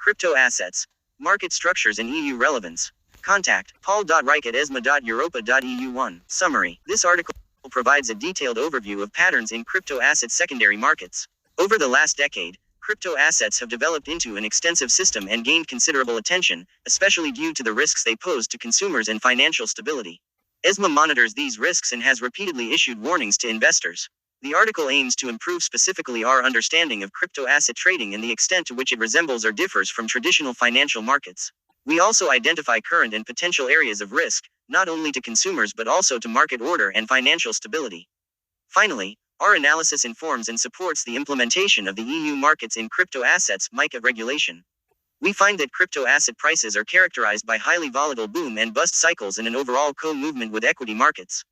Crypto assets, market structures and EU relevance. Contact paul.reich@esma.europa.eu. 1. Summary. This article provides a detailed overview of patterns in crypto asset secondary markets. Over the last decade, crypto assets have developed into an extensive system and gained considerable attention, especially due to the risks they pose to consumers and financial stability. ESMA monitors these risks and has repeatedly issued warnings to investors. The article aims to improve specifically our understanding of crypto asset trading and the extent to which it resembles or differs from traditional financial markets. We also identify current and potential areas of risk, not only to consumers but also to market order and financial stability. Finally, our analysis informs and supports the implementation of the EU markets in crypto assets MiCA Regulation. We find that crypto asset prices are characterized by highly volatile boom and bust cycles and an overall co-movement with equity markets.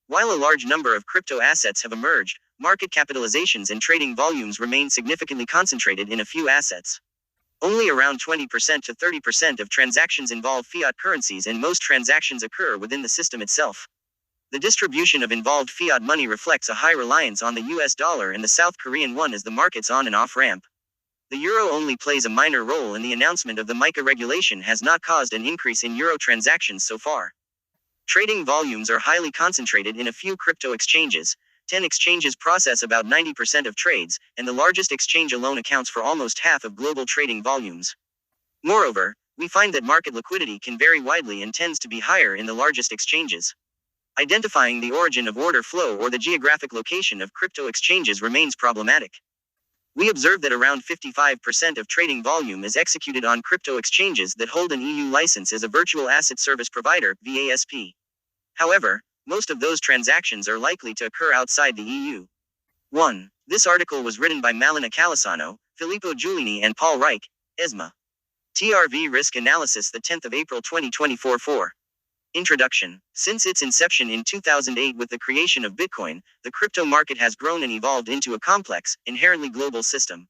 While a large number of crypto assets have emerged, market capitalizations and trading volumes remain significantly concentrated in a few assets. Only around 20% to 30% of transactions involve fiat currencies, and most transactions occur within the system itself. The distribution of involved fiat money reflects a high reliance on the US dollar and the South Korean won as the market's on and off ramp. The euro only plays a minor role, and the announcement of the MiCA regulation has not caused an increase in euro transactions so far. Trading volumes are highly concentrated in a few crypto exchanges. 10 exchanges process about 90% of trades, and the largest exchange alone accounts for almost half of global trading volumes. Moreover, we find that market liquidity can vary widely and tends to be higher in the largest exchanges. Identifying the origin of order flow or the geographic location of crypto exchanges remains problematic. We observe that around 55% of trading volume is executed on crypto exchanges that hold an EU license as a virtual asset service provider, VASP. However, most of those transactions are likely to occur outside the EU. 1. This article was written by Malina Calisano, Filippo Giulini and Paul Reich, ESMA. TRV Risk Analysis, 10 April 2024. 4. Introduction. Since its inception in 2008 with the creation of Bitcoin, the crypto market has grown and evolved into a complex, inherently global system.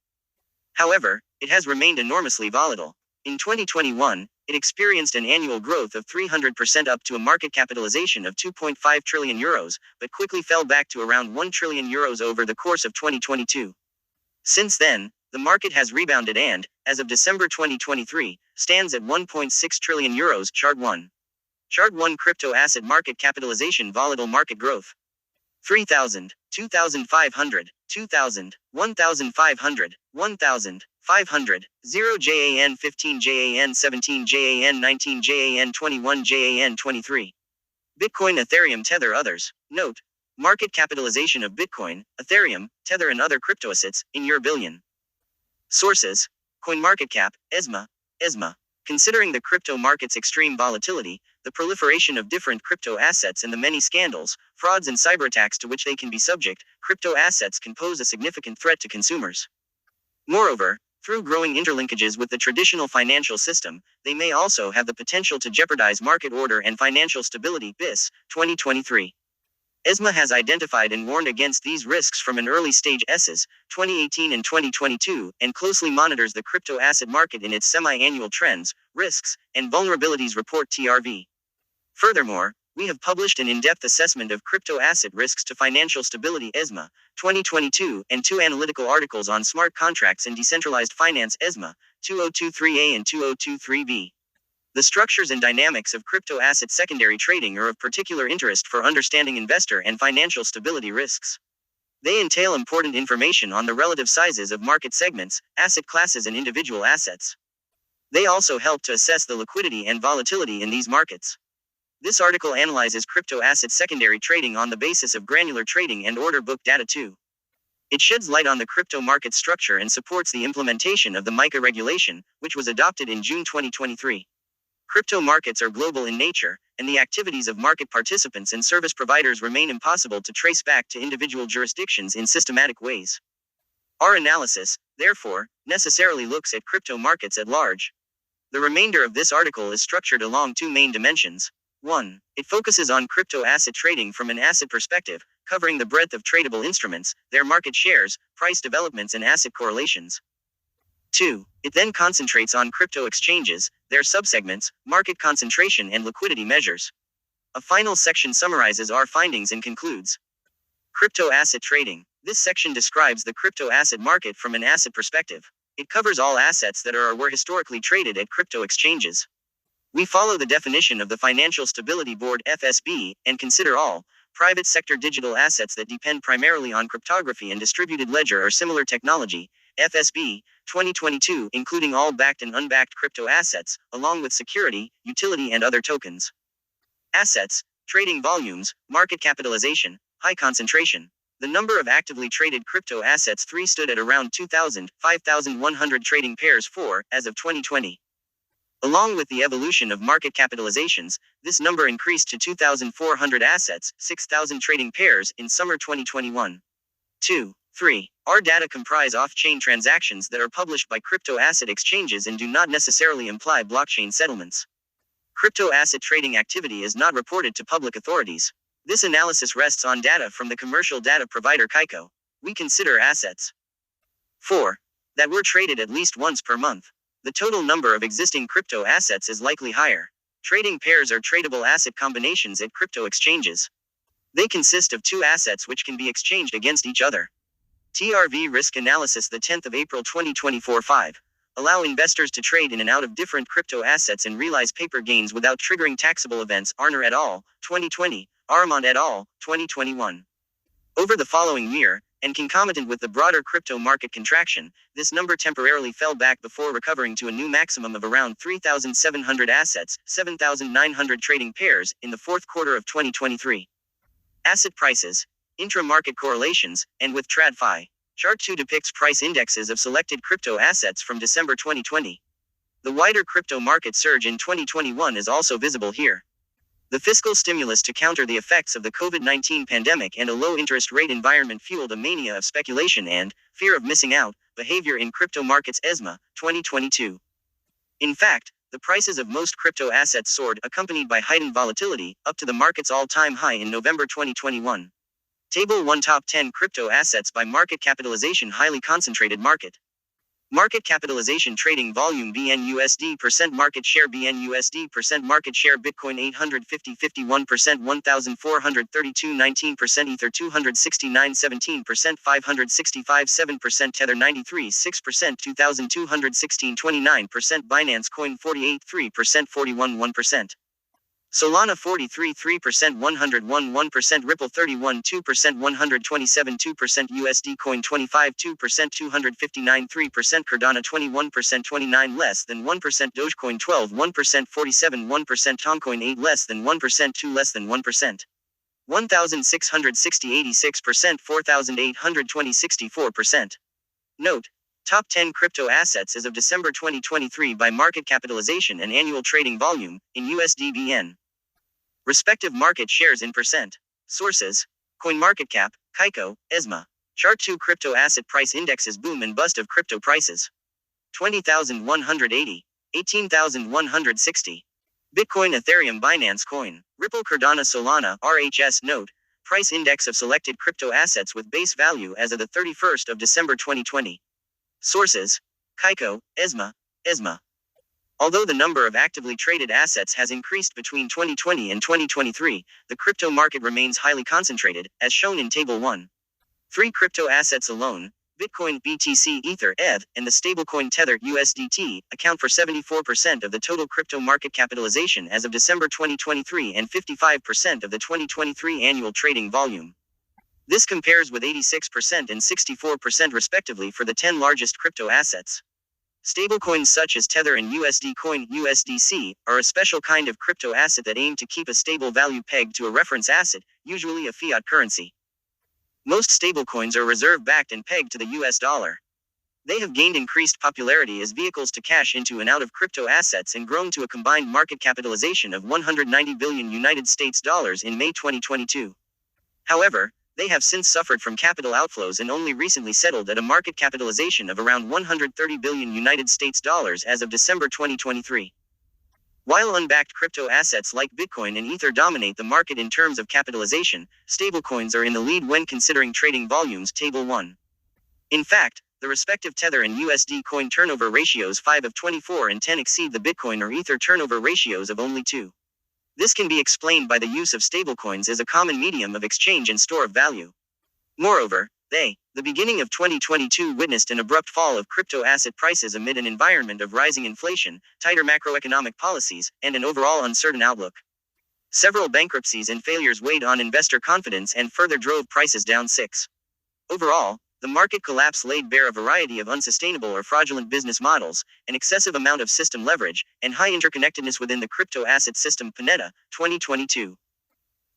However, it has remained enormously volatile. In 2021, it experienced an annual growth of 300% up to a market capitalization of 2.5 trillion euros, but quickly fell back to around 1 trillion euros over the course of 2022. Since then, the market has rebounded and, as of December 2023, stands at 1.6 trillion euros. Chart 1. Chart 1 Crypto Asset Market Capitalization Volatile Market Growth. 3,000, 2,500, 2,000, 1,500, 1,000, 500, 0 JAN 15 JAN 17 JAN 19 JAN 21 JAN 23. Bitcoin, Ethereum, Tether, others. Note: market capitalization of Bitcoin, Ethereum, Tether and other cryptoassets, in your billion. Sources: CoinMarketCap, ESMA. Considering the crypto market's extreme volatility, the proliferation of different crypto assets and the many scandals, frauds and cyberattacks to which they can be subject, crypto assets can pose a significant threat to consumers. Moreover, through growing interlinkages with the traditional financial system, they may also have the potential to jeopardize market order and financial stability. BIS, 2023. ESMA has identified and warned against these risks from an early stage ESAs, 2018 and 2022, and closely monitors the crypto asset market in its semi-annual trends, risks, and vulnerabilities report TRV. Furthermore, we have published an in-depth assessment of crypto asset risks to financial stability ESMA, 2022, and 2 analytical articles on smart contracts and decentralized finance ESMA, 2023A and 2023B. The structures and dynamics of crypto asset secondary trading are of particular interest for understanding investor and financial stability risks. They entail important information on the relative sizes of market segments, asset classes and individual assets. They also help to assess the liquidity and volatility in these markets. This article analyzes crypto asset secondary trading on the basis of granular trading and order book data too. It sheds light on the crypto market structure and supports the implementation of the MiCA regulation, which was adopted in June 2023. Crypto markets are global in nature, and the activities of market participants and service providers remain impossible to trace back to individual jurisdictions in systematic ways. Our analysis, therefore, necessarily looks at crypto markets at large. The remainder of this article is structured along 2 main dimensions. 1. It focuses on crypto asset trading from an asset perspective, covering the breadth of tradable instruments, their market shares, price developments and asset correlations. 2. It then concentrates on crypto exchanges, their subsegments, market concentration and liquidity measures. A final section summarizes our findings and concludes. Crypto asset trading. This section describes the crypto asset market from an asset perspective. It covers all assets that are or were historically traded at crypto exchanges. We follow the definition of the Financial Stability Board (FSB) and consider all private sector digital assets that depend primarily on cryptography and distributed ledger or similar technology, FSB 2022, including all backed and unbacked crypto assets, along with security, utility and other tokens. Assets, trading volumes, market capitalization, high concentration. The number of actively traded crypto assets stood at around 5,100 trading pairs as of 2020. Along with the evolution of market capitalizations, this number increased to 2,400 assets, 6,000 trading pairs, in summer 2021. 2. 3. Our data comprise off-chain transactions that are published by crypto asset exchanges and do not necessarily imply blockchain settlements. Crypto asset trading activity is not reported to public authorities. This analysis rests on data from the commercial data provider MiCA. We consider assets 4. that were traded at least once per month. The total number of existing crypto assets is likely higher. Trading pairs are tradable asset combinations at crypto exchanges. They consist of two assets which can be exchanged against each other. TRV Risk Analysis, the 10th of April 2024. 5. Allow investors to trade in and out of different crypto assets and realize paper gains without triggering taxable events. Arner et al., 2020, Armand et al., 2021. Over the following year, and concomitant with the broader crypto market contraction, this number temporarily fell back before recovering to a new maximum of around 3,700 assets, 7,900 trading pairs, in the fourth quarter of 2023. Asset prices, intra-market correlations, and with TradFi. Chart 2 depicts price indexes of selected crypto assets from December 2020. The wider crypto market surge in 2021 is also visible here. The fiscal stimulus to counter the effects of the COVID-19 pandemic and a low interest rate environment fueled a mania of speculation and fear of missing out behavior in crypto markets. ESMA 2022. In fact, the prices of most crypto assets soared, accompanied by heightened volatility, up to the market's all-time high in November 2021. Table 1. Top 10 crypto assets by market capitalization. Highly concentrated market. Market capitalization. Trading volume BNUSD %. Market share BNUSD %. Market share Bitcoin 850 51%, 1432 19%, Ether 269 17%, 565 7%, Tether 93 6%, 2216 29%, Binance Coin 48 3%, 41 1%. Solana 43 3%, 101 1%, Ripple 31 2%, 127 2%, USD Coin 25 2%, 259 3%, Cardano 21%, 29 less than 1%, Dogecoin 12 1%, 47 1%, Toncoin 8 less than 1%, 2 less than 1%. 1,660 86%, 4,820 64%. Note: Top 10 crypto assets as of December 2023 by market capitalization and annual trading volume, in USD/BN. Respective market shares in percent. Sources: CoinMarketCap, Kaiko, ESMA. Chart 2 crypto asset price indexes. Boom and bust of crypto prices. 20,180. 18,160. Bitcoin, Ethereum, Binance Coin, Ripple, Cardano, Solana, RHS. Note: price index of selected crypto assets with base value as of the 31st of December 2020. Sources: Kaiko, ESMA. Although the number of actively traded assets has increased between 2020 and 2023, the crypto market remains highly concentrated, as shown in Table 1. 3 crypto assets alone, Bitcoin, BTC, Ether, ETH, and the stablecoin Tether, USDT, account for 74% of the total crypto market capitalization as of December 2023 and 55% of the 2023 annual trading volume. This compares with 86% and 64% respectively for the 10 largest crypto assets. Stablecoins such as Tether and USD Coin, USDC, are a special kind of crypto asset that aim to keep a stable value pegged to a reference asset, usually a fiat currency. Most stablecoins are reserve-backed and pegged to the US dollar. They have gained increased popularity as vehicles to cash into and out of crypto assets and grown to a combined market capitalization of $190 billion in May 2022. However, they have since suffered from capital outflows and only recently settled at a market capitalization of around $130 billion as of December 2023. While unbacked crypto assets like Bitcoin and Ether dominate the market in terms of capitalization, stablecoins are in the lead when considering trading volumes. Table 1. In fact, the respective Tether and USD Coin turnover ratios 5 of 24 and 10 exceed the Bitcoin or Ether turnover ratios of only 2. This can be explained by the use of stablecoins as a common medium of exchange and store of value. Moreover, The beginning of 2022 witnessed an abrupt fall of crypto asset prices amid an environment of rising inflation, tighter macroeconomic policies, and an overall uncertain outlook. Several bankruptcies and failures weighed on investor confidence and further drove prices down. Overall, the market collapse laid bare a variety of unsustainable or fraudulent business models, an excessive amount of system leverage, and high interconnectedness within the crypto asset system. PNETA, 2022.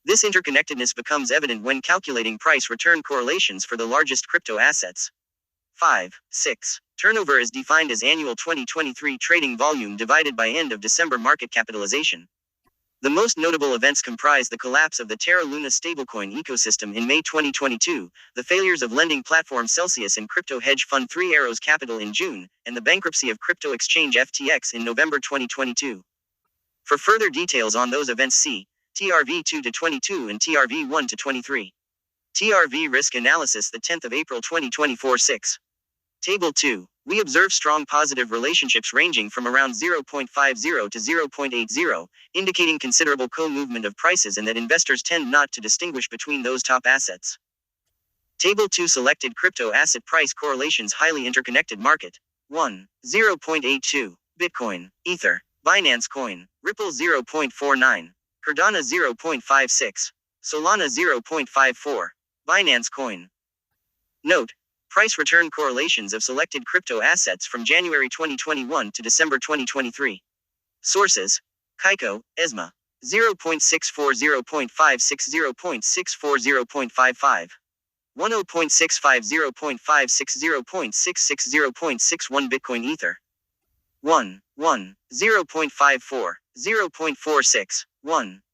This interconnectedness becomes evident when calculating price-return correlations for the largest crypto assets. 6. Turnover is defined as annual 2023 trading volume divided by end of December market capitalization. The most notable events comprise the collapse of the Terra Luna stablecoin ecosystem in May 2022, the failures of lending platform Celsius and crypto hedge fund 3 Arrows Capital in June, and the bankruptcy of crypto exchange FTX in November 2022. For further details on those events, see TRV 2-22 and TRV 1-23. TRV Risk Analysis, the 10th of April 2024. 6. Table 2. We observe strong positive relationships ranging from around 0.50 to 0.80, indicating considerable co-movement of prices and that investors tend not to distinguish between those top assets. Table 2. Selected crypto asset price correlations. Highly interconnected market. 1. 0.82. Bitcoin, Ether, Binance Coin, Ripple 0.49, Cardano 0.56, Solana 0.54, Binance Coin. Note: price return correlations of selected crypto assets from January 2021 to December 2023. Sources: Kaiko, ESMA. 0.64, 0.56, 0.64, 0.55. 10.65, 0.56, 0.66, 0.61 Bitcoin Ether. 1, 0.54, 0.46,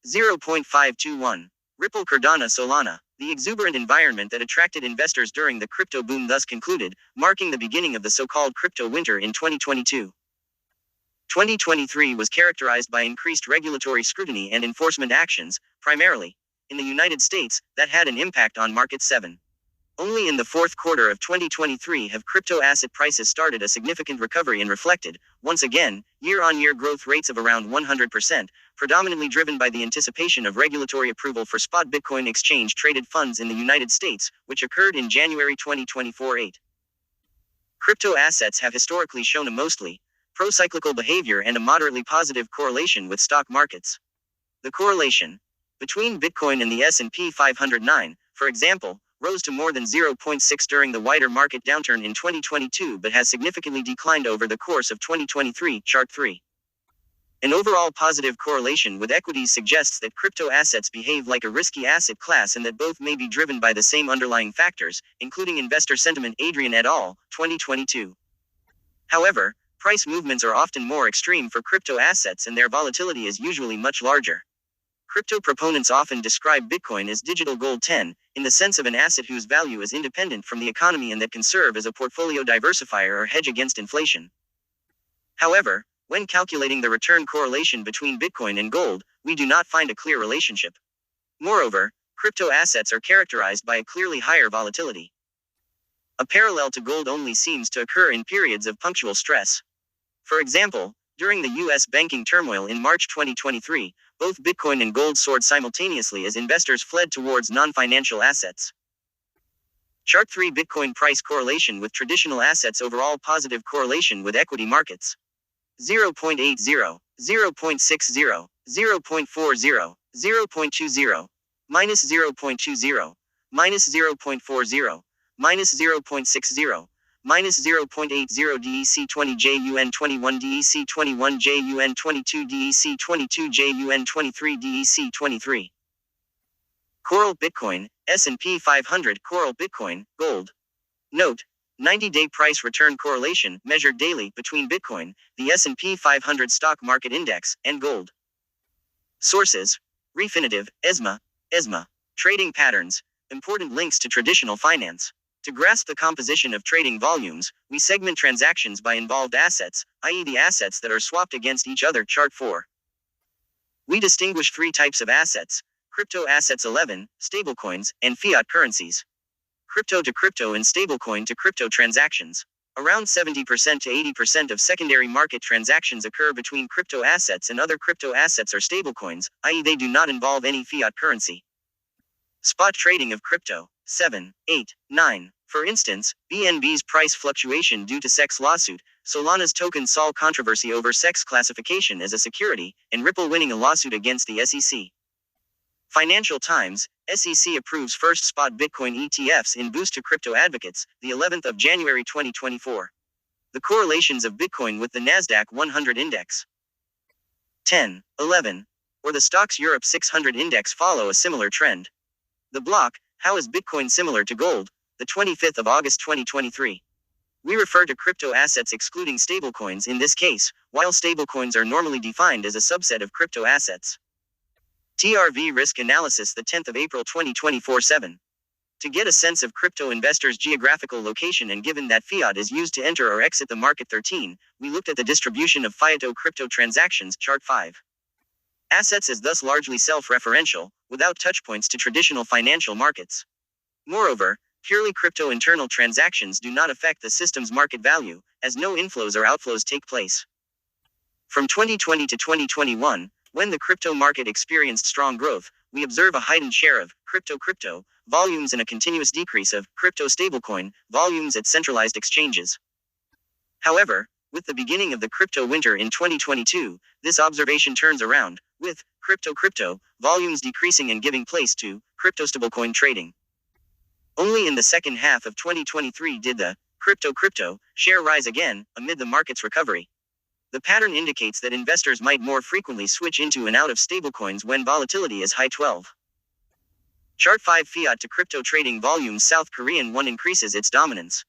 0.521. Ripple Cardano Solana. The exuberant environment that attracted investors during the crypto boom thus concluded, marking the beginning of the so-called crypto winter in 2022. 2023 was characterized by increased regulatory scrutiny and enforcement actions, primarily in the United States, that had an impact on market. 7. Only in the fourth quarter of 2023 have crypto asset prices started a significant recovery and reflected, once again, year-on-year growth rates of around 100%, predominantly driven by the anticipation of regulatory approval for spot Bitcoin exchange-traded funds in the United States, which occurred in January 2024. 8. Crypto assets have historically shown a mostly pro-cyclical behavior and a moderately positive correlation with stock markets. The correlation between Bitcoin and the S&P 500, for example, rose to more than 0.6 during the wider market downturn in 2022 but has significantly declined over the course of 2023. Chart 3. An overall positive correlation with equities suggests that crypto assets behave like a risky asset class and that both may be driven by the same underlying factors, including investor sentiment. Adrian et al., 2022. However, price movements are often more extreme for crypto assets and their volatility is usually much larger. Crypto proponents often describe Bitcoin as digital gold 10, in the sense of an asset whose value is independent from the economy and that can serve as a portfolio diversifier or hedge against inflation. However, when calculating the return correlation between Bitcoin and gold, we do not find a clear relationship. Moreover, crypto assets are characterized by a clearly higher volatility. A parallel to gold only seems to occur in periods of punctual stress. For example, during the U.S. banking turmoil in March 2023, both Bitcoin and gold soared simultaneously as investors fled towards non-financial assets. Chart 3. Bitcoin price correlation with traditional assets. Overall positive correlation with equity markets. 0.80, 0.60, 0.40, 0.20, minus 0.20, minus 0.40, minus 0.60, minus 0.80 DEC 20 JUN 21 DEC 21 JUN 22 DEC 22 JUN 23 DEC 23. Coral Bitcoin, S&P 500 Coral Bitcoin, Gold. Note: 90-day price return correlation measured daily between Bitcoin, the S&P 500 stock market index, and gold. Sources: Refinitiv, ESMA. ESMA. Trading patterns. Important links to traditional finance. To grasp the composition of trading volumes, we segment transactions by involved assets, i.e. the assets that are swapped against each other. Chart 4. We distinguish three types of assets: crypto assets 11, stablecoins, and fiat currencies. Crypto to crypto and stablecoin to crypto transactions. Around 70% to 80% of secondary market transactions occur between crypto assets and other crypto assets or stablecoins, i.e. they do not involve any fiat currency. Spot trading of crypto. 7, 8, 9. For instance, BNB's price fluctuation due to SEC's lawsuit, Solana's token Sol controversy over SEC's classification as a security, and Ripple winning a lawsuit against the SEC. Financial Times, SEC approves first spot Bitcoin ETFs in boost to crypto advocates, the 11th of January 2024. The correlations of Bitcoin with the Nasdaq 100 index. 10, 11. Or the Stocks Europe 600 index follow a similar trend. The block, How is Bitcoin similar to gold? The 25th of August 2023. We refer to crypto assets excluding stablecoins in this case, while stablecoins are normally defined as a subset of crypto assets. TRV Risk Analysis, the 10th of April 2024. 7. To get a sense of crypto investors' geographical location and given that fiat is used to enter or exit the market. 13, we looked at the distribution of fiat crypto transactions, chart 5. Assets is thus largely self-referential, without touchpoints to traditional financial markets. Moreover, purely crypto internal transactions do not affect the system's market value, as no inflows or outflows take place. From 2020 to 2021, when the crypto market experienced strong growth, we observe a heightened share of crypto volumes and a continuous decrease of crypto stablecoin volumes at centralized exchanges. However, with the beginning of the crypto winter in 2022, this observation turns around, with crypto volumes decreasing and giving place to crypto stablecoin trading. Only in the second half of 2023 did the crypto share rise again, amid the market's recovery. The pattern indicates that investors might more frequently switch into and out of stablecoins when volatility is high. 12. Chart 5 Fiat to crypto trading volumes. South Korean won increases its dominance.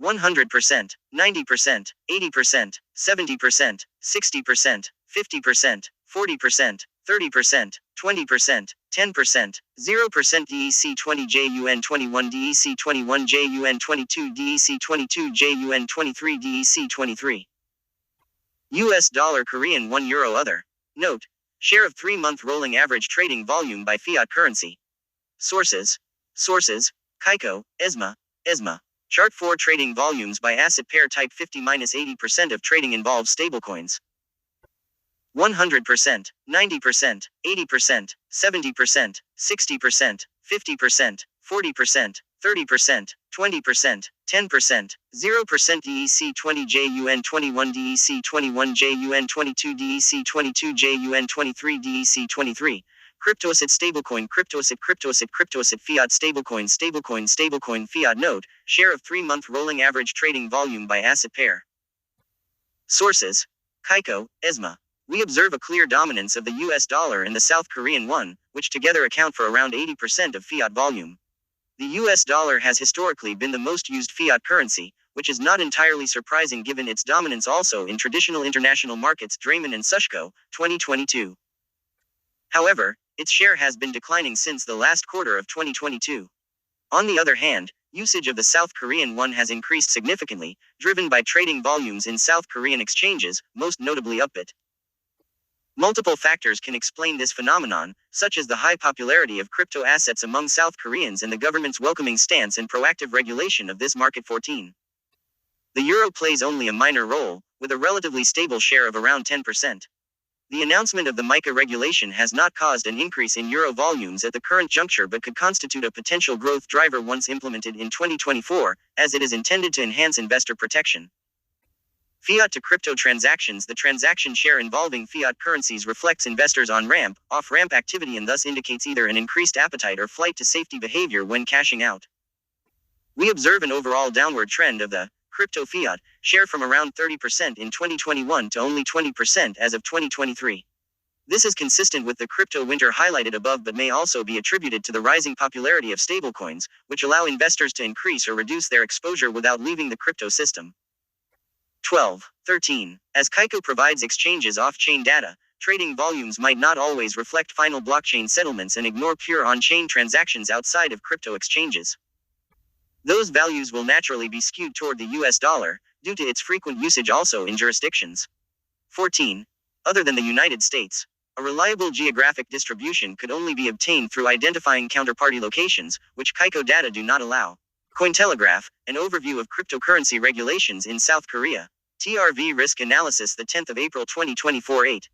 100%, 90%, 80%, 70%, 60%, 50%, 40%, 30%, 20%, 10%, 0% DEC 20 JUN 21 DEC 21 JUN 22 DEC 22 JUN 23 DEC 23. US dollar Korean 1 euro other. Note, share of 3-month rolling average trading volume by fiat currency. Sources, KICO, ESMA. Chart 4 trading volumes by asset pair type. 50-80% of trading involves stablecoins. 100%, 90%, 80%, 70%, 60%, 50%, 40%, 30%, 20%, 10%, 0% DEC 20 JUN 21 DEC 21 JUN 22 DEC 22 JUN 23 DEC 23. Cryptoasset cryptoasset fiat stablecoin fiat. Note, share of 3-month rolling average trading volume by asset pair. Sources, KICO, ESMA. We observe a clear dominance of the US dollar and the South Korean won, which together account for around 80% of fiat volume. The US dollar has historically been the most used fiat currency, which is not entirely surprising given its dominance also in traditional international markets. Draymond and Sushko, 2022. However, its share has been declining since the last quarter of 2022. On the other hand, usage of the South Korean won has increased significantly, driven by trading volumes in South Korean exchanges, most notably Upbit. Multiple factors can explain this phenomenon, such as the high popularity of crypto assets among South Koreans and the government's welcoming stance and proactive regulation of this market. 14. The euro plays only a minor role, with a relatively stable share of around 10%. The announcement of the MiCA Regulation has not caused an increase in euro volumes at the current juncture but could constitute a potential growth driver once implemented in 2024, as it is intended to enhance investor protection. Fiat to crypto transactions. The transaction share involving fiat currencies reflects investors' on-ramp, off-ramp activity and thus indicates either an increased appetite or flight to safety behavior when cashing out. We observe an overall downward trend of the crypto fiat share from around 30% in 2021 to only 20% as of 2023. This is consistent with the crypto winter highlighted above but may also be attributed to the rising popularity of stablecoins, which allow investors to increase or reduce their exposure without leaving the crypto system. 12. 13. As KICO provides exchanges off-chain data, trading volumes might not always reflect final blockchain settlements and ignore pure on-chain transactions outside of crypto exchanges. Those values will naturally be skewed toward the US dollar, due to its frequent usage also in jurisdictions. 14. Other than the United States, a reliable geographic distribution could only be obtained through identifying counterparty locations, which KICO data do not allow. Cointelegraph, an overview of cryptocurrency regulations in South Korea. TRV Risk Analysis, the 10th of April 2024. 8.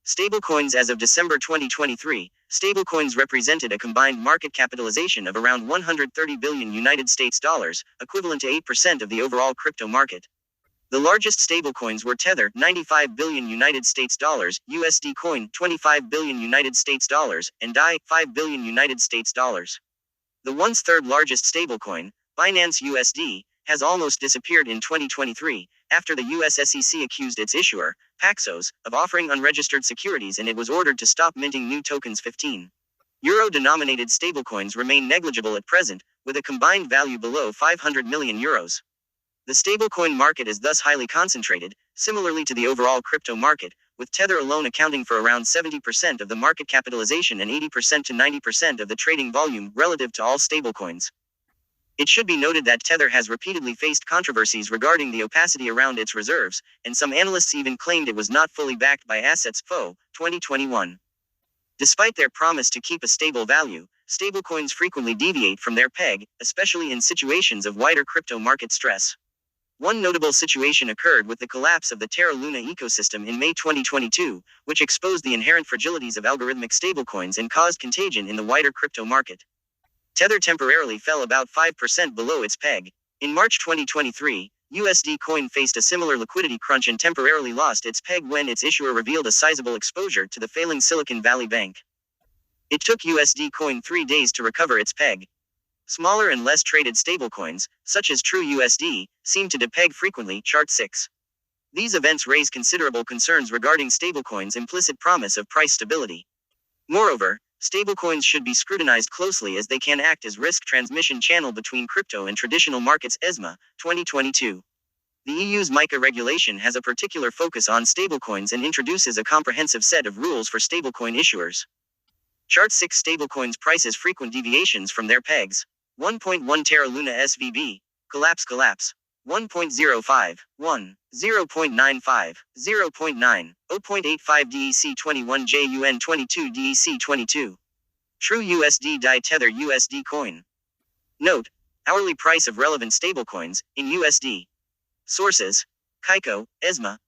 Stablecoins. As of December 2023, stablecoins represented a combined market capitalization of around 130 billion United States dollars, equivalent to 8% of the overall crypto market. The largest stablecoins were Tether, 95 billion United States dollars, USD Coin, 25 billion United States dollars, and DAI, 5 billion United States dollars. The once third largest stablecoin, Binance USD, has almost disappeared in 2023, after the US SEC accused its issuer, Paxos, of offering unregistered securities, and it was ordered to stop minting new tokens. 15. Euro-denominated stablecoins remain negligible at present, with a combined value below 500 million euros. The stablecoin market is thus highly concentrated, similarly to the overall crypto market, with Tether alone accounting for around 70% of the market capitalization and 80% to 90% of the trading volume relative to all stablecoins. It should be noted that Tether has repeatedly faced controversies regarding the opacity around its reserves, and some analysts even claimed it was not fully backed by assets. 2021. Despite their promise to keep a stable value, stablecoins frequently deviate from their peg, especially in situations of wider crypto market stress. One notable situation occurred with the collapse of the Terra Luna ecosystem in May 2022, which exposed the inherent fragilities of algorithmic stablecoins and caused contagion in the wider crypto market. Tether temporarily fell about 5% below its peg. In March 2023, USD Coin faced a similar liquidity crunch and temporarily lost its peg when its issuer revealed a sizable exposure to the failing Silicon Valley Bank. It took USD Coin 3 days to recover its peg. Smaller and less traded stablecoins, such as TrueUSD, seem to depeg frequently. Chart 6. These events raise considerable concerns regarding stablecoins' implicit promise of price stability. Moreover, stablecoins should be scrutinized closely as they can act as risk transmission channel between crypto and traditional markets. ESMA, 2022. The EU's MiCA regulation has a particular focus on stablecoins and introduces a comprehensive set of rules for stablecoin issuers. Chart 6. Stablecoins prices frequent deviations from their pegs. 1.1 Terra Luna SVB. Collapse. 1.05, 1, 0.95, 0.9, 0.85 DEC 21 JUN 22 DEC 22. TrueUSD DAI Tether USD Coin. Note: hourly price of relevant stablecoins, in USD. Sources: Kaiko, ESMA,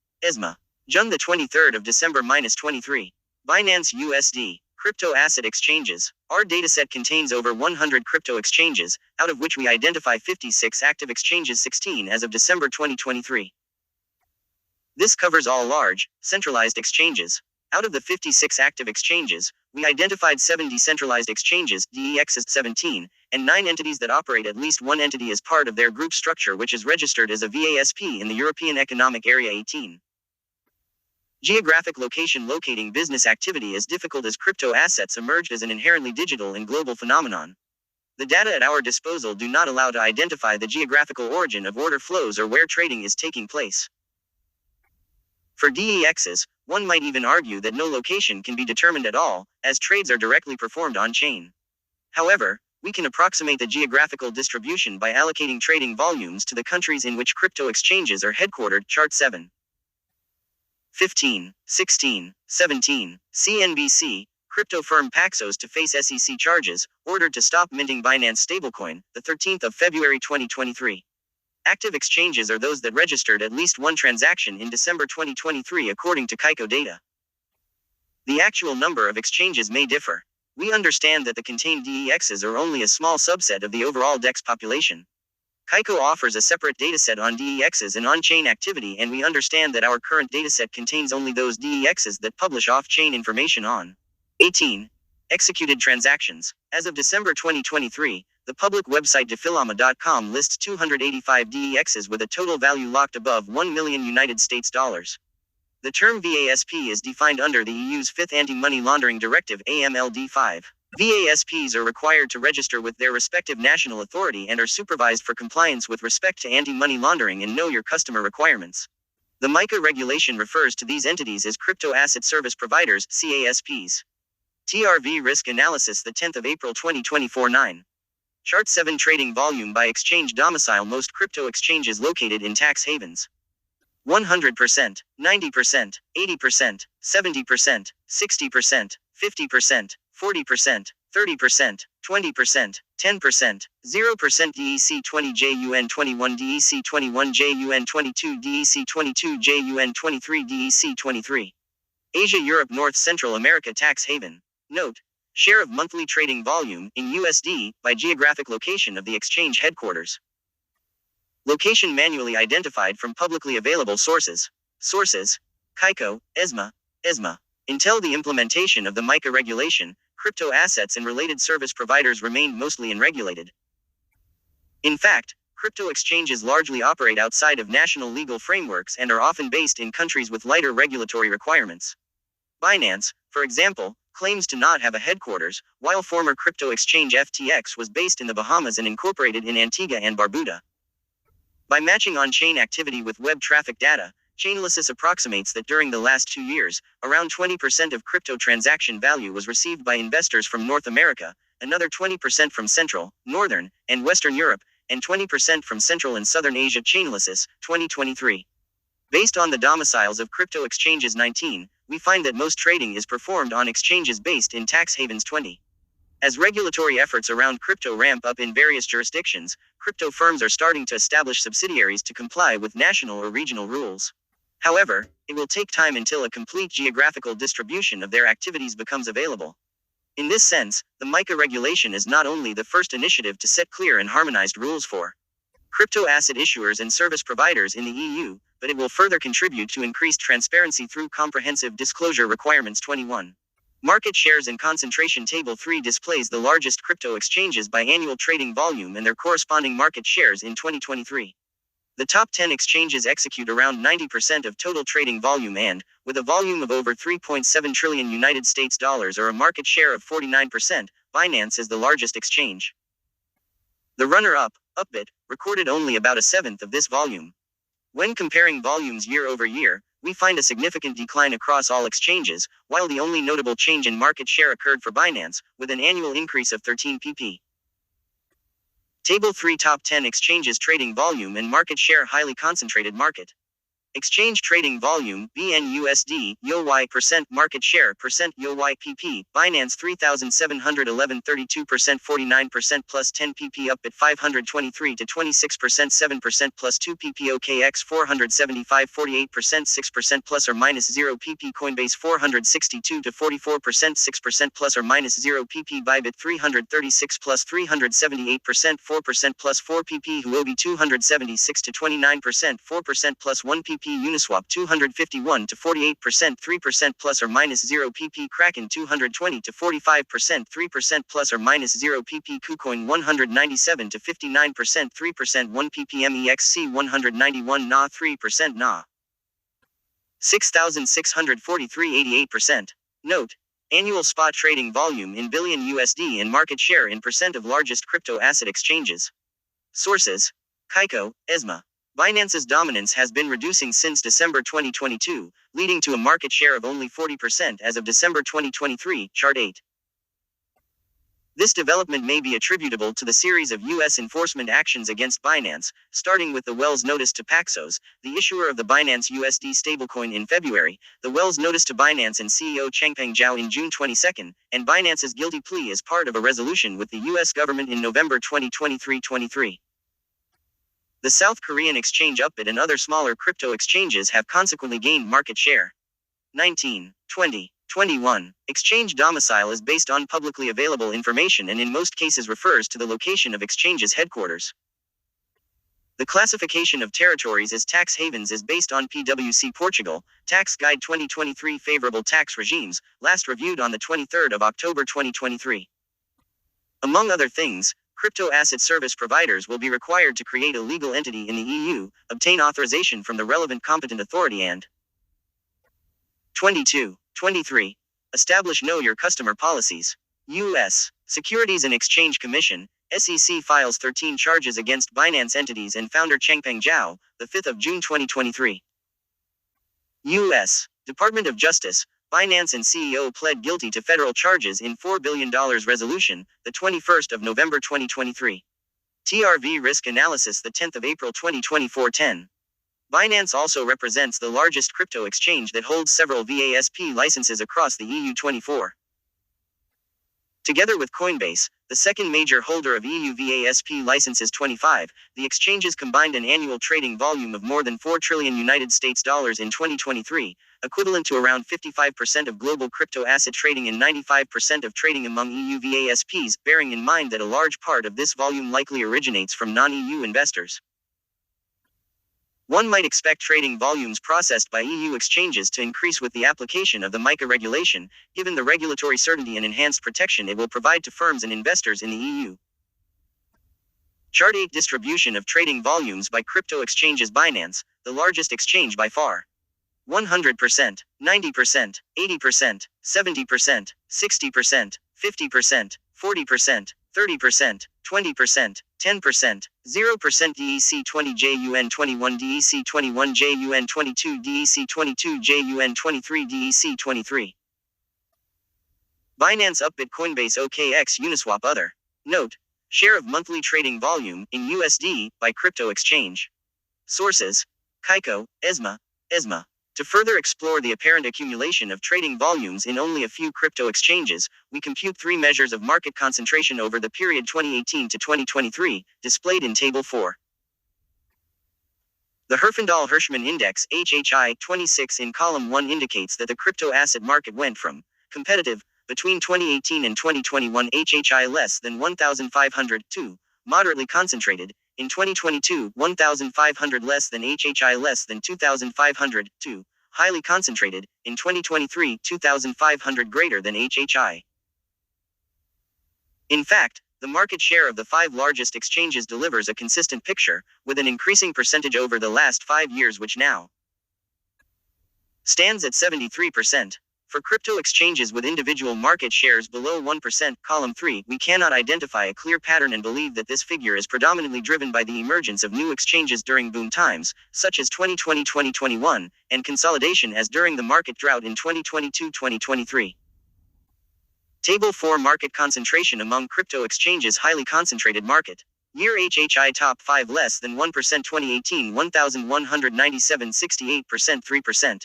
June the 23rd of December -23. Binance USD. Crypto asset exchanges. Our dataset contains over 100 crypto exchanges, out of which we identify 56 active exchanges, 16 as of December 2023. This covers all large, centralized exchanges. Out of the 56 active exchanges, we identified 7 decentralized exchanges, DEXs 17, and 9 entities that operate at least one entity as part of their group structure, which is registered as a VASP in the European Economic Area. 18. Geographic location. Locating business activity is difficult as crypto assets emerged as an inherently digital and global phenomenon. The data at our disposal do not allow to identify the geographical origin of order flows or where trading is taking place. For DEXs, one might even argue that no location can be determined at all, as trades are directly performed on-chain. However, we can approximate the geographical distribution by allocating trading volumes to the countries in which crypto exchanges are headquartered. Chart 7. 15, 16, 17, CNBC, crypto firm Paxos to face SEC charges, ordered to stop minting Binance stablecoin, the 13th of February 2023. Active exchanges are those that registered at least one transaction in December 2023 according to Kaiko data. The actual number of exchanges may differ. We understand that the contained DEXs are only a small subset of the overall DEX population. Kaiko offers a separate dataset on DEXs and on-chain activity, and we understand that our current dataset contains only those DEXs that publish off-chain information on 18. Executed transactions. As of December 2023, the public website defilama.com lists 285 DEXs with a total value locked above 1 million United States dollars. The term VASP is defined under the EU's 5th Anti-Money Laundering Directive AMLD5. VASPs are required to register with their respective national authority and are supervised for compliance with respect to anti-money laundering and know your customer requirements. The MiCA regulation refers to these entities as crypto asset service providers, CASPs. TRV Risk Analysis, the 10th of April 2024. 9. Chart 7. Trading volume by exchange domicile. Most crypto exchanges located in tax havens. 100%, 90%, 80%, 70%, 60%, 50%, 40%, 30%, 20%, 10%, 0% DEC 20 JUN 21 DEC 21 JUN 22 DEC 22 JUN 23 DEC 23. Asia Europe North Central America tax haven. Note: share of monthly trading volume in USD by geographic location of the exchange headquarters. Location manually identified from publicly available sources. Sources: CICO, ESMA. Until the implementation of the MiCA regulation, crypto assets and related service providers remained mostly unregulated. In fact, crypto exchanges largely operate outside of national legal frameworks and are often based in countries with lighter regulatory requirements. Binance, for example, claims to not have a headquarters, while former crypto exchange FTX was based in the Bahamas and incorporated in Antigua and Barbuda. By matching on-chain activity with web traffic data, Chainalysis approximates that during the last 2 years, around 20% of crypto transaction value was received by investors from North America, another 20% from Central, Northern, and Western Europe, and 20% from Central and Southern Asia. Chainalysis, 2023. Based on the domiciles of crypto exchanges 19, we find that most trading is performed on exchanges based in tax havens 20. As regulatory efforts around crypto ramp up in various jurisdictions, crypto firms are starting to establish subsidiaries to comply with national or regional rules. However, it will take time until a complete geographical distribution of their activities becomes available. In this sense, the MiCA regulation is not only the first initiative to set clear and harmonized rules for crypto asset issuers and service providers in the EU, but it will further contribute to increased transparency through comprehensive disclosure requirements. 21. Market shares and concentration. Table 3 displays the largest crypto exchanges by annual trading volume and their corresponding market shares in 2023. The top 10 exchanges execute around 90% of total trading volume and, with a volume of over $3.7 trillion United States dollars or a market share of 49%, Binance is the largest exchange. The runner-up, Upbit, recorded only about a seventh of this volume. When comparing volumes year over year, we find a significant decline across all exchanges, while the only notable change in market share occurred for Binance, with an annual increase of 13 pp. Table 3 Top 10 exchanges trading volume and market share. Highly concentrated market. Exchange trading volume, BNUSD, YoY percent, market share, percent, YoY Binance 3,711 32%, 49% plus 10 pp. Up at 523 to 26%, 7% plus 2 pp. OKX 475 48%, 6% plus or minus 0 pp. Coinbase 462 to 44%, 6% plus or minus 0 pp. Bybit 336 plus 378%, 4% plus 4 pp. Huobi 276 to 29%, 4% plus 1 pp. Uniswap 251 to 48%, 3% plus or minus 0 pp. Kraken 220 to 45%, 3% plus or minus 0 pp. KuCoin 197 to 59%, 3% 1 pp. MEXC 191 Na 3% Na 6,643 88%. Note: annual spot trading volume in billion USD and market share in percent of largest crypto asset exchanges. Sources: CICO, ESMA. Binance's dominance has been reducing since December 2022, leading to a market share of only 40% as of December 2023, Chart 8. This development may be attributable to the series of U.S. enforcement actions against Binance, starting with the Wells Notice to Paxos, the issuer of the Binance USD stablecoin in February, the Wells Notice to Binance and CEO Changpeng Zhao in June 22, and Binance's guilty plea as part of a resolution with the U.S. government in November 2023. The South Korean exchange Upbit and other smaller crypto exchanges have consequently gained market share. 19, 20, 21. Exchange domicile is based on publicly available information and in most cases refers to the location of exchange's headquarters. The classification of territories as tax havens is based on PwC Portugal, Tax Guide 2023 Favorable Tax Regimes, last reviewed on the 23rd of October 2023. Among other things, crypto asset service providers will be required to create a legal entity in the EU, obtain authorization from the relevant competent authority and 22, 23. Establish Know Your Customer policies. U.S. Securities and Exchange Commission, SEC files 13 charges against Binance entities and founder Changpeng Zhao, the 5th of June 2023. U.S. Department of Justice, Binance and CEO pled guilty to federal charges in $4 billion resolution, the 21st of November 2023. TRV Risk Analysis, the 10th of April 2024. 10. Binance also represents the largest crypto exchange that holds several VASP licenses across the EU. 24. Together with Coinbase, the second major holder of EU VASP licenses 25, the exchanges combined an annual trading volume of more than $4 trillion in 2023, equivalent to around 55% of global crypto asset trading and 95% of trading among EU VASPs, bearing in mind that a large part of this volume likely originates from non-EU investors. One might expect trading volumes processed by EU exchanges to increase with the application of the MiCA regulation, given the regulatory certainty and enhanced protection it will provide to firms and investors in the EU. Chart 8 Distribution of trading volumes by crypto exchanges. Binance, the largest exchange by far. 100%, 90%, 80%, 70%, 60%, 50%, 40%, 30%, 20%, 10%, 0% DEC 20 JUN 21 DEC 21 JUN 22 DEC 22 JUN 23 DEC 23. Binance Upbit Coinbase OKX Uniswap Other. Note: share of monthly trading volume in USD by crypto exchange. Sources: KICO, ESMA. To further explore the apparent accumulation of trading volumes in only a few crypto exchanges, we compute three measures of market concentration over the period 2018 to 2023, displayed in Table 4. The Herfindahl-Hirschman Index HHI 26 in Column 1 indicates that the crypto asset market went from competitive between 2018 and 2021 HHI less than 1,500 to moderately concentrated in 2022, 1,500 less than HHI less than 2,500 to highly concentrated in 2023, 2,500 greater than HHI. In fact, the market share of the 5 largest exchanges delivers a consistent picture, with an increasing percentage over the last 5 years, which now stands at 73%. For crypto exchanges with individual market shares below 1%, Column 3, we cannot identify a clear pattern and believe that this figure is predominantly driven by the emergence of new exchanges during boom times, such as 2020-2021, and consolidation as during the market drought in 2022-2023. Table 4 Market concentration among crypto exchanges. Highly concentrated market. Year HHI top 5 less than 1%. 2018 1,197 68% 3%.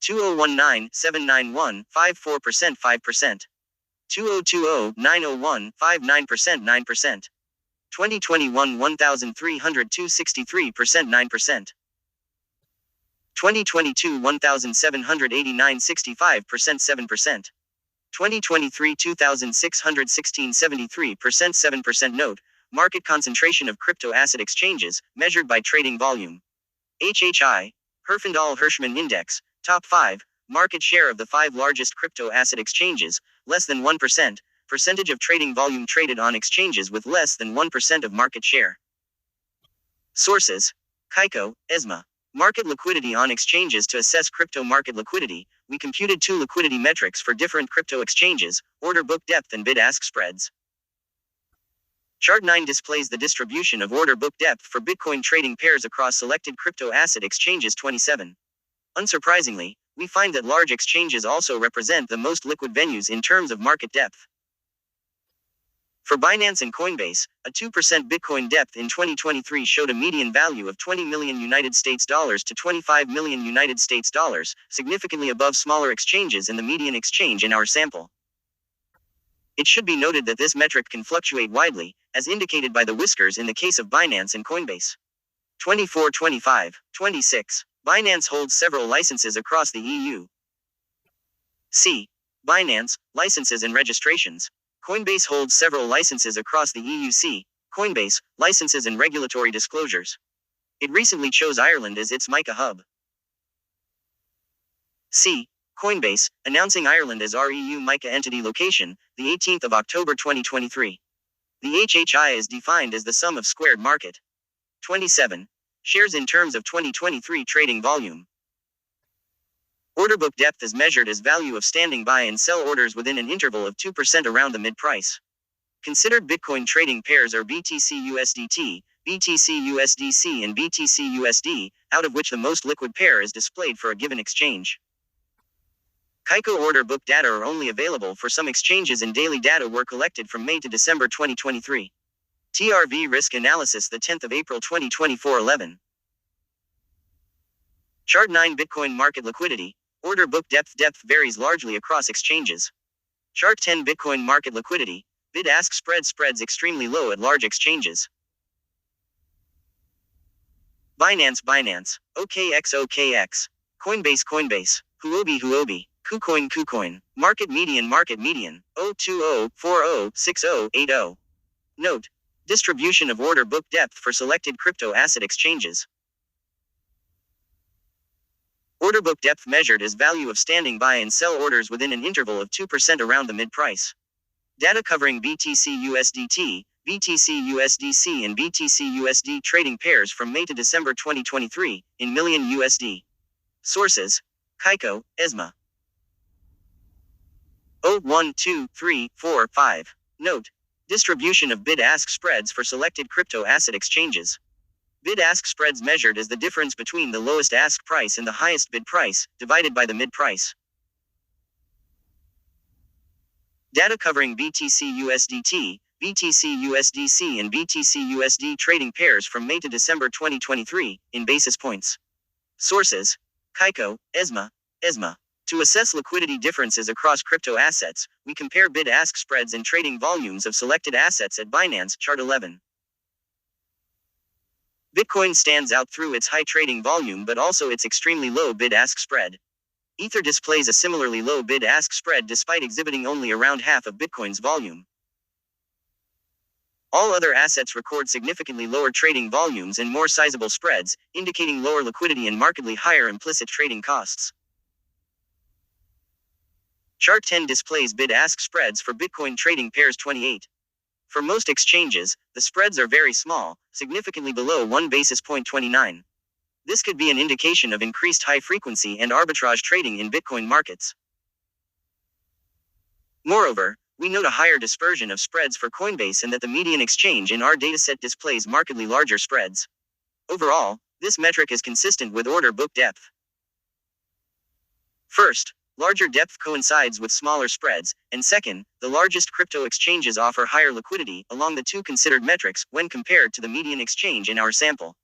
2019 791 54% 5%. 2020 901 59% 9%. 2021 1302 63% 9%. 2022 1789 65% 7%. 2023 2616 73% 7%. Note: market concentration of crypto asset exchanges, measured by trading volume. HHI, Herfindahl-Hirschman Index, top 5, market share of the 5 largest crypto asset exchanges, less than 1%, percentage of trading volume traded on exchanges with less than 1% of market share. Sources: KICO, ESMA. Market liquidity on exchanges. To assess crypto market liquidity, we computed 2 liquidity metrics for different crypto exchanges: order book depth and bid-ask spreads. Chart 9 displays the distribution of order book depth for Bitcoin trading pairs across selected crypto asset exchanges 27. Unsurprisingly, we find that large exchanges also represent the most liquid venues in terms of market depth. For Binance and Coinbase, a 2% Bitcoin depth in 2023 showed a median value of $20 million to $25 million, significantly above smaller exchanges and the median exchange in our sample. It should be noted that this metric can fluctuate widely, as indicated by the whiskers in the case of Binance and Coinbase. 24, 25, 26. Binance holds several licenses across the EU. C. Binance, licenses and registrations. Coinbase holds several licenses across the EU. C. Coinbase, licenses and regulatory disclosures. It recently chose Ireland as its MiCA hub. C. Coinbase, announcing Ireland as our EU MiCA entity location, the 18th of October 2023. The HHI is defined as the sum of squared market. 27. Shares in terms of 2023 trading volume. Order book depth is measured as value of standing buy and sell orders within an interval of 2% around the mid-price. Considered Bitcoin trading pairs are BTC-USDT, BTC-USDC and BTC-USD, out of which the most liquid pair is displayed for a given exchange. KICO order book data are only available for some exchanges and daily data were collected from May to December 2023. TRV Risk Analysis, the 10th of April 2024. 11. Chart 9 Bitcoin market liquidity. Order book depth varies largely across exchanges. Chart 10 Bitcoin market liquidity. Bid-ask spreads extremely low at large exchanges. Binance, OKX, Coinbase, Huobi, KuCoin, market median, 020406080. Note: distribution of order book depth for selected crypto asset exchanges. Order book depth measured as value of standing buy and sell orders within an interval of 2% around the mid-price. Data covering BTC/USDT, BTC/USDC and BTC/USD trading pairs from May to December 2023, in million USD. Sources: Kaiko, ESMA. 1, 2, 3, 4, 5. Note: distribution of bid-ask spreads for selected crypto asset exchanges. Bid-ask spreads measured as the difference between the lowest ask price and the highest bid price, divided by the mid-price. Data covering BTC/USDT, BTC/USDC and BTC/USD trading pairs from May to December 2023, in basis points. Sources: Kaiko, ESMA. To assess liquidity differences across crypto assets, we compare bid-ask spreads and trading volumes of selected assets at Binance, Chart 11. Bitcoin stands out through its high trading volume but also its extremely low bid-ask spread. Ether displays a similarly low bid-ask spread despite exhibiting only around half of Bitcoin's volume. All other assets record significantly lower trading volumes and more sizable spreads, indicating lower liquidity and markedly higher implicit trading costs. Chart 10 displays bid-ask spreads for Bitcoin trading pairs 28. For most exchanges, the spreads are very small, significantly below 1 basis point 29. This could be an indication of increased high-frequency and arbitrage trading in Bitcoin markets. Moreover, we note a higher dispersion of spreads for Coinbase and that the median exchange in our dataset displays markedly larger spreads. Overall, this metric is consistent with order book depth. First, larger depth coincides with smaller spreads, and second, the largest crypto exchanges offer higher liquidity along the two considered metrics when compared to the median exchange in our sample.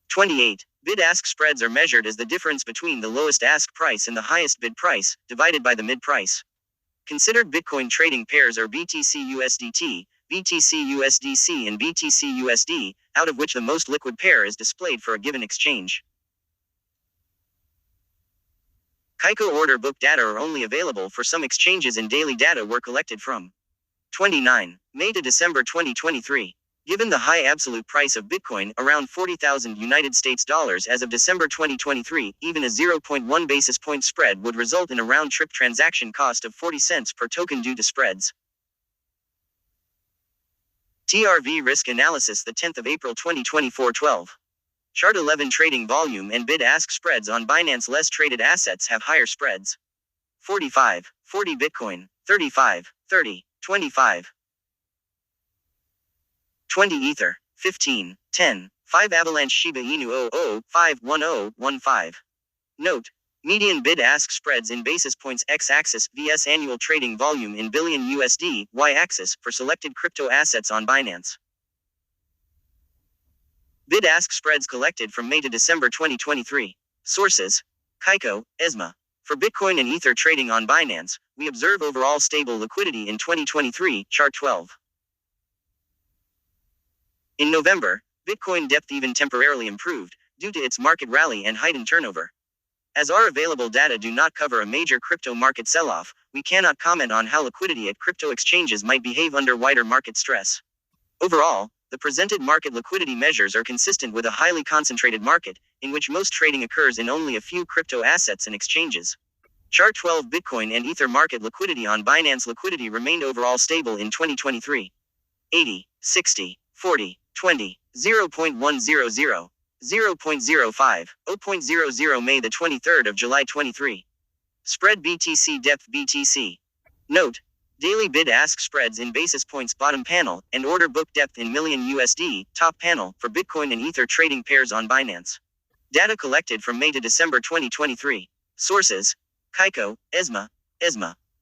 28. Bid-ask spreads are measured as the difference between the lowest ask price and the highest bid price, divided by the mid-price. Considered Bitcoin trading pairs are BTC/USDT, BTC/USDC and BTC/USD, out of which the most liquid pair is displayed for a given exchange. Kaiko order book data are only available for some exchanges and daily data were collected from 29 May to December 2023. Given the high absolute price of Bitcoin, around $40,000 as of December 2023, even a 0.1 basis point spread would result in a round-trip transaction cost of 40 cents per token due to spreads. TRV Risk Analysis, the 10th of April 2024, 12. Chart 11 trading volume and bid-ask spreads on Binance. Less traded assets have higher spreads. 45, 40 Bitcoin, 35, 30, 25. 20 Ether, 15, 10, 5 Avalanche Shiba Inu 00511015. Note: median bid-ask spreads in basis points x-axis vs annual trading volume in billion USD y-axis for selected crypto assets on Binance. Bid-ask spreads collected from May to December 2023. Sources: Kaiko, ESMA. For Bitcoin and Ether trading on Binance, we observe overall stable liquidity in 2023, Chart 12. In November, Bitcoin depth even temporarily improved, due to its market rally and heightened turnover. As our available data do not cover a major crypto market sell-off, we cannot comment on how liquidity at crypto exchanges might behave under wider market stress. Overall, the presented market liquidity measures are consistent with a highly concentrated market, in which most trading occurs in only a few crypto assets and exchanges. Chart 12 Bitcoin and Ether market liquidity on Binance. Liquidity remained overall stable in 2023. 80, 60, 40, 20, 0.100, 0.05, 0.00 May 23 July 23. Spread BTC depth BTC. Note: daily bid-ask spreads in basis points bottom panel, and order book depth in million USD top panel for Bitcoin and Ether trading pairs on Binance. Data collected from May to December 2023. Sources: Kaiko, ESMA.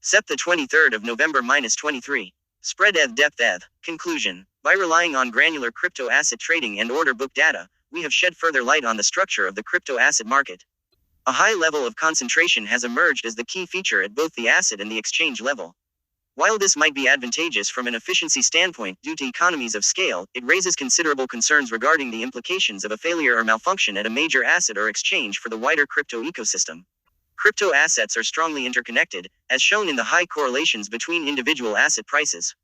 Sep 23 November -23. Spread ETH depth ETH. Conclusion: by relying on granular crypto asset trading and order book data, we have shed further light on the structure of the crypto asset market. A high level of concentration has emerged as the key feature at both the asset and the exchange level. While this might be advantageous from an efficiency standpoint due to economies of scale, it raises considerable concerns regarding the implications of a failure or malfunction at a major asset or exchange for the wider crypto ecosystem. Crypto assets are strongly interconnected, as shown in the high correlations between individual asset prices.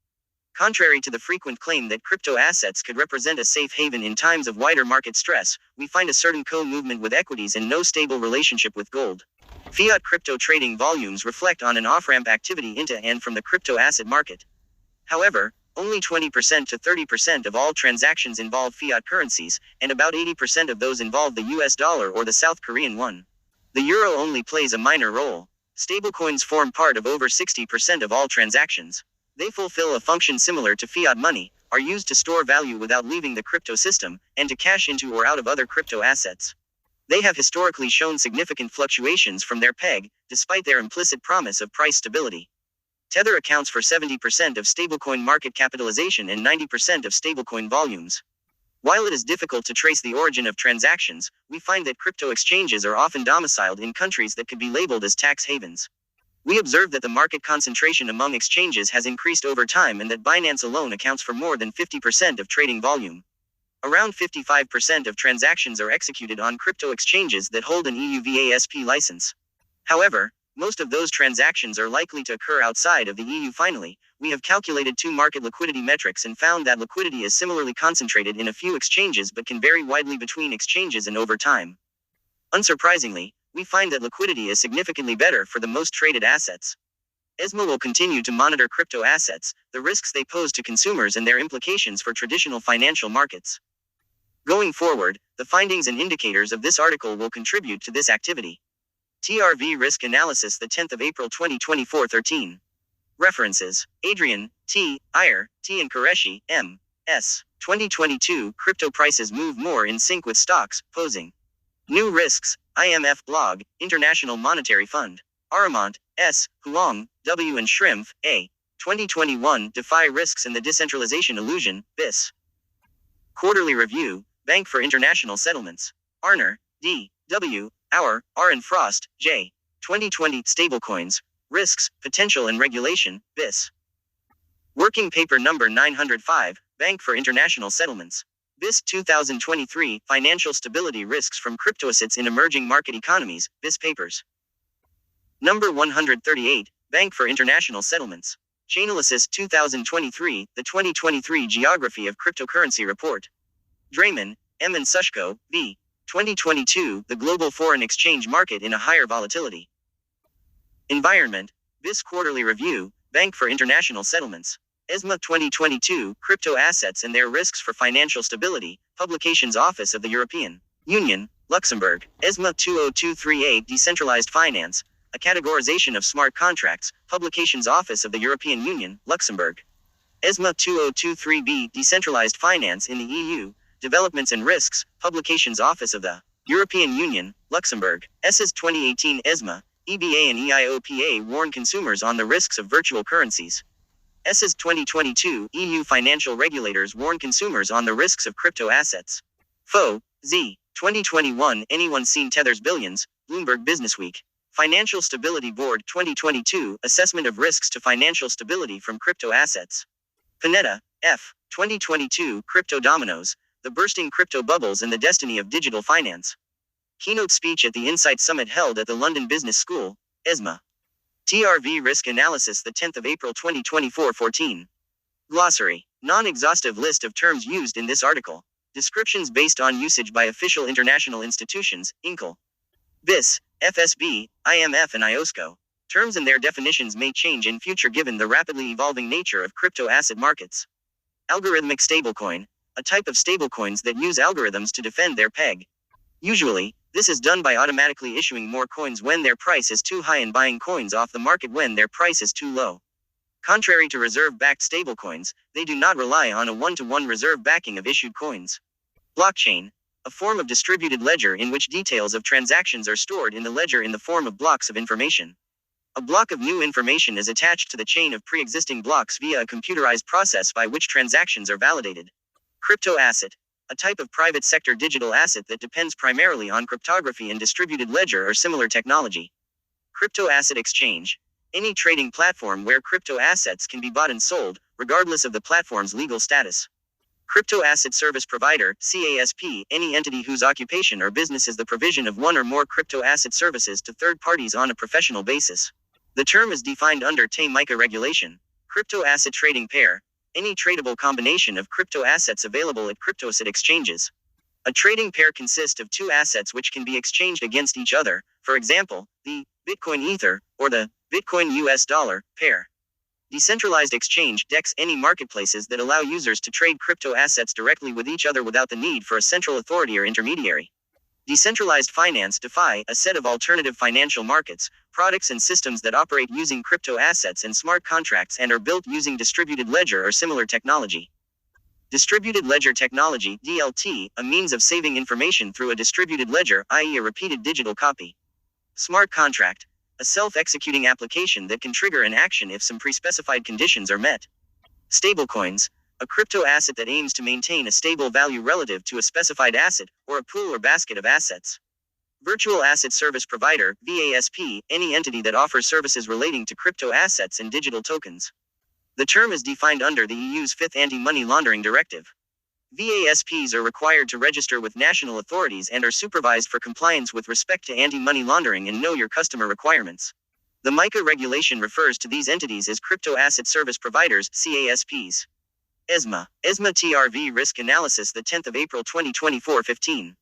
Contrary to the frequent claim that crypto assets could represent a safe haven in times of wider market stress, we find a certain co-movement with equities and no stable relationship with gold. Fiat crypto trading volumes reflect on an off-ramp activity into and from the crypto asset market. However, only 20% to 30% of all transactions involve fiat currencies, and about 80% of those involve the US dollar or the South Korean won. The euro only plays a minor role. Stablecoins form part of over 60% of all transactions. They fulfill a function similar to fiat money, are used to store value without leaving the crypto system, and to cash into or out of other crypto assets. They have historically shown significant fluctuations from their peg, despite their implicit promise of price stability. Tether accounts for 70% of stablecoin market capitalization and 90% of stablecoin volumes. While it is difficult to trace the origin of transactions, we find that crypto exchanges are often domiciled in countries that could be labeled as tax havens. We observe that the market concentration among exchanges has increased over time and that Binance alone accounts for more than 50% of trading volume. Around 55% of transactions are executed on crypto exchanges that hold an EU VASP license. However, most of those transactions are likely to occur outside of the EU. Finally, we have calculated two market liquidity metrics and found that liquidity is similarly concentrated in a few exchanges but can vary widely between exchanges and over time. Unsurprisingly, we find that liquidity is significantly better for the most traded assets. ESMA will continue to monitor crypto assets, the risks they pose to consumers and their implications for traditional financial markets. Going forward, the findings and indicators of this article will contribute to this activity. TRV Risk Analysis, the 10th of April 2024, 13. References: Adrian, T, Iyer, T and Qureshi, M. S. 2022 Crypto prices move more in sync with stocks, posing new risks. IMF blog, International Monetary Fund. Aramont, S., Huang, W. and Schrimpf, A. 2021 Defy Risks in the Decentralization Illusion, BIS. Quarterly Review, Bank for International Settlements. Arner, D. W. Auer, R. and Frost, J. 2020 Stablecoins, Risks, Potential and Regulation, BIS. Working Paper Number 905, Bank for International Settlements. BIS 2023, Financial Stability Risks from Cryptoassets in Emerging Market Economies, BIS Papers. Number 138, Bank for International Settlements. Chainalysis 2023, the 2023 Geography of Cryptocurrency Report. Drayman, M. and Sushko, B. 2022, The Global Foreign Exchange Market in a Higher Volatility. Environment, BIS Quarterly Review, Bank for International Settlements. ESMA 2022, Crypto Assets and Their Risks for Financial Stability, Publications Office of the European Union, Luxembourg. ESMA 20238 Decentralized Finance, A Categorization of Smart Contracts, Publications Office of the European Union, Luxembourg. ESMA 2023b Decentralized Finance in the EU, Developments and Risks, Publications Office of the European Union, Luxembourg. ESA's 2018 ESMA, EBA and EIOPA warn consumers on the risks of virtual currencies. ESA's 2022 EU Financial Regulators warn consumers on the risks of crypto assets. FO, Z. 2021 Anyone Seen Tether's Billions, Bloomberg Businessweek. Financial Stability Board 2022 Assessment of Risks to Financial Stability from Crypto Assets. Panetta, F. 2022 Crypto Dominoes, The Bursting Crypto Bubbles and the Destiny of Digital Finance. Keynote speech at the Insight Summit held at the London Business School, ESMA. TRV Risk Analysis, the 10th of April 2024, 14. Glossary. Non-exhaustive list of terms used in this article. Descriptions based on usage by official international institutions, INCL, BIS, FSB, IMF and IOSCO. Terms and their definitions may change in future given the rapidly evolving nature of crypto asset markets. Algorithmic stablecoin, a type of stablecoins that use algorithms to defend their peg. Usually, this is done by automatically issuing more coins when their price is too high and buying coins off the market when their price is too low. Contrary to reserve-backed stablecoins, they do not rely on a one-to-one reserve backing of issued coins. Blockchain, a form of distributed ledger in which details of transactions are stored in the ledger in the form of blocks of information. A block of new information is attached to the chain of pre-existing blocks via a computerized process by which transactions are validated. Crypto asset. a type of private sector digital asset that depends primarily on cryptography and distributed ledger or similar technology. Crypto asset exchange. Any trading platform where crypto assets can be bought and sold, regardless of the platform's legal status. Crypto asset service provider, CASP, any entity whose occupation or business is the provision of one or more crypto asset services to third parties on a professional basis. The term is defined under MiCA Regulation. Crypto asset trading pair. Any tradable combination of crypto assets available at crypto asset exchanges. A trading pair consists of two assets which can be exchanged against each other, for example, the Bitcoin Ether or the Bitcoin US dollar pair. Decentralized exchange DEX any marketplaces that allow users to trade crypto assets directly with each other without the need for a central authority or intermediary. Decentralized finance DeFi, a set of alternative financial markets, products and systems that operate using crypto assets and smart contracts and are built using distributed ledger or similar technology. Distributed ledger technology, DLT, a means of saving information through a distributed ledger, i.e. a repeated digital copy. Smart contract, a self-executing application that can trigger an action if some pre-specified conditions are met. Stablecoins, a crypto asset that aims to maintain a stable value relative to a specified asset, or a pool or basket of assets. Virtual asset service provider, VASP, any entity that offers services relating to crypto assets and digital tokens. The term is defined under the EU's 5th Anti-Money Laundering Directive. VASPs are required to register with national authorities and are supervised for compliance with respect to anti-money laundering and know your customer requirements. The MiCA regulation refers to these entities as crypto asset service providers, CASPs. ESMA TRV Risk Analysis, the 10th of April 2024, 15.